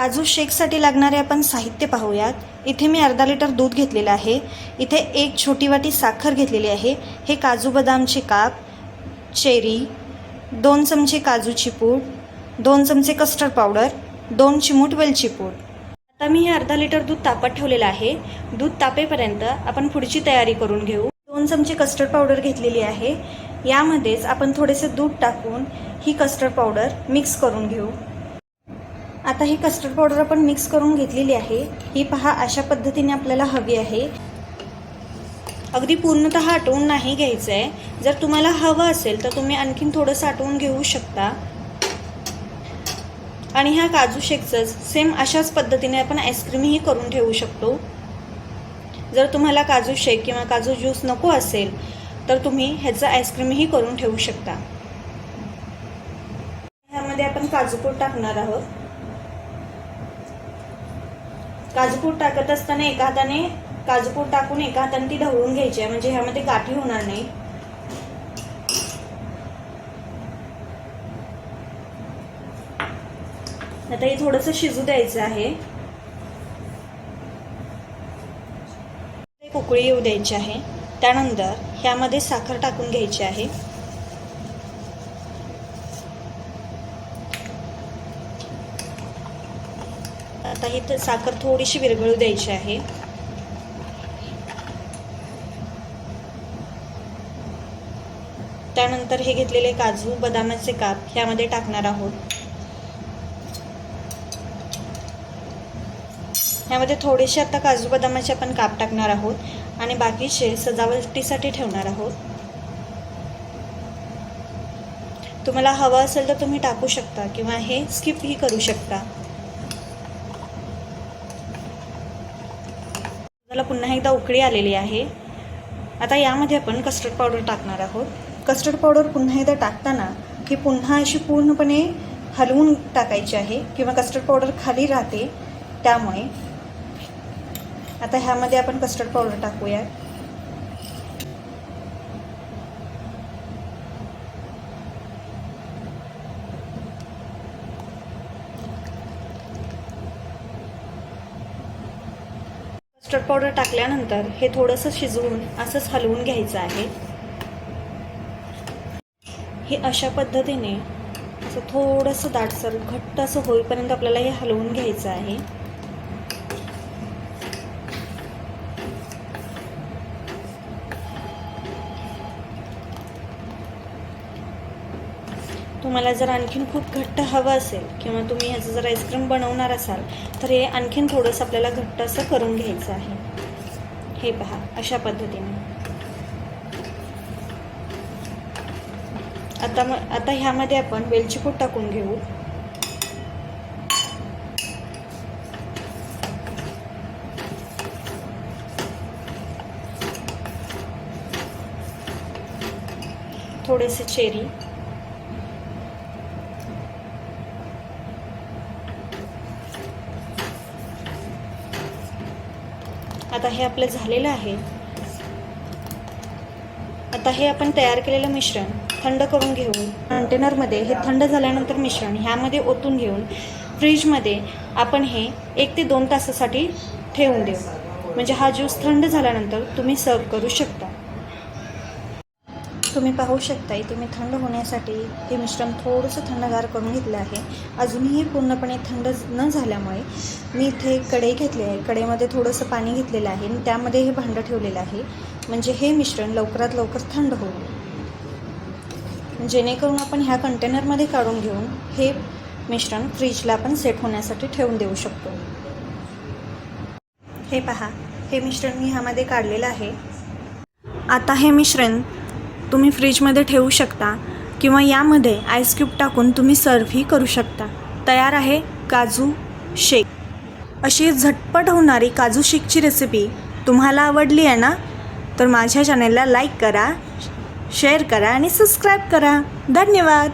काजू शेकसाठी लागणारे आपण साहित्य पाहूयात। इथे मी अर्धा लिटर दूध घेतलेलं आहे। इथे एक छोटी वाटी साखर घेतलेली आहे। हे काजू बदामचे काप, चेरी, 2 चमचे काजूची पूड, 2 चमचे कस्टर्ड पावडर, 2 चिमूट वेलची पूड। आता मी हे अर्धा लिटर दूध तापत ठेवलेलं आहे। दूध तापेपर्यंत आपण पुढची तयारी करून घेऊ। 2 चमचे कस्टर्ड पावडर घेतलेली आहे। यामध्येच आपण थोडेसे दूध टाकून ही कस्टर्ड पावडर मिक्स करून घेऊ। आता ही कस्टर्ड पावडर आपण मिक्स करून घेतलेली आहे। ही पहा, अशा पद्धतीने आपल्याला हवी आहे। अगदी पूर्णतः आटवून नाही घ्यायचं आहे। जर तुम्हाला हवं असेल तर तुम्ही आणखीन थोडंसं आटवून घेऊ शकता। आणि ह्या काजू शेकचं सेम अशाच पद्धतीने आपण आईस्क्रीमही करून ठेवू शकतो। जर तुम्हाला काजू शेक किंवा काजू ज्यूस नको असेल तर तुम्ही ह्याचं आईस्क्रीमही करून ठेवू शकता। ह्यामध्ये आपण काजू पूड टाकणार आहोत। काजू पूड टाकत असताना एका हाताने काजू पूड टाकून एका हाताने ती ढवळून घ्यायची आहे, म्हणजे ह्यामध्ये गाठी होणार नाही। आता हे थोडंसं शिजू द्यायचं आहे। एक उकळी येऊ द्यायची आहे। त्यानंतर ह्यामध्ये साखर टाकून घ्यायची आहे। आता ही साखर थोडीशी विरघळू द्यायची आहे। त्यानंतर हे घेतलेले काजू बदामाचे काप ह्यामध्ये टाकणार आहोत। ह्यामध्ये थोडेसे आता काजू बदामाचे आपण काप टाकणार आहोत आणि बाकीचे सजावटीसाठी ठेवणार आहोत। तुम्हाला हवं असेल तर तुम्ही टाकू शकता किंवा हे स्किपही करू शकता। त्याला पुन्हा एकदा उकळी आलेली आहे। आता यामध्ये आपण कस्टर्ड पावडर टाकणार आहोत। कस्टर्ड पावडर पुन्हा एकदा टाकताना ही पुन्हा अशी पूर्णपणे हलवून टाकायची आहे किंवा कस्टर्ड पावडर खाली राहते, त्यामुळे आता ह्यामध्ये आपण कस्टर्ड पावडर टाकूया। कस्टर्ड पावडर टाकल्यानंतर हे थोडंसं शिजवून असंच हलवून घ्यायचं आहे। हे अशा पद्धतीने असं थोडंसं दाटसर घट्ट असं होईपर्यंत आपल्याला हे हलवून घ्यायचं आहे। तुम्हाला जर आणखीन खूप घट्ट हवं असेल किंवा तुम्ही ह्याचं जर आईस्क्रीम बनवणार असाल तर हे आणखीन थोडंसं आपल्याला घट्ट असं करून घ्यायचं आहे। हे पहा, अशा पद्धतीने। आता ह्यामध्ये आपण वेलची पूड टाकून घेऊ। थोडेसे चेरी, आता हे आपलं झालेलं आहे। आता हे आपण तयार केलेलं मिश्रण थंड करून घेऊन कंटेनरमध्ये हे थंड झाल्यानंतर मिश्रण ह्यामध्ये ओतून घेऊन फ्रीजमध्ये आपण हे 1 ते 2 तासासाठी ठेवून देऊ, म्हणजे हा ज्यूस थंड झाल्यानंतर तुम्ही सर्व करू शकता। तुम्ही पाहू शकता इथे मी थंड होण्यासाठी हे मिश्रण थोडंसं थंडगार करून घेतलं आहे। अजूनही पूर्णपणे थंड न झाल्यामुळे मी इथे कढई घेतली आहे। कढईमध्ये थोडंसं पाणी घेतलेलं आहे आणि त्यामध्ये हे भांडं ठेवलेलं आहे, म्हणजे हे मिश्रण लवकरात लवकर थंड होईल। जेणेकरून आपण ह्या कंटेनरमध्ये काढून घेऊन हे मिश्रण फ्रीजला आपण सेट होण्यासाठी ठेवून देऊ शकतो। हे पहा, हे मिश्रण मी ह्यामध्ये काढलेलं आहे। आता हे मिश्रण तुम्ही फ्रीजमध्ये ठेवू शकता किंवा यामध्ये आईस क्यूब टाकून तुम्ही सर्वही करू शकता। तयार आहे काजू शेक। अशी झटपट होणारी काजू शेकची रेसिपी तुम्हाला आवडली आहे ना? तर माझ्या चॅनलला लाईक करा, शेअर करा आणि सबस्क्राईब करा। धन्यवाद।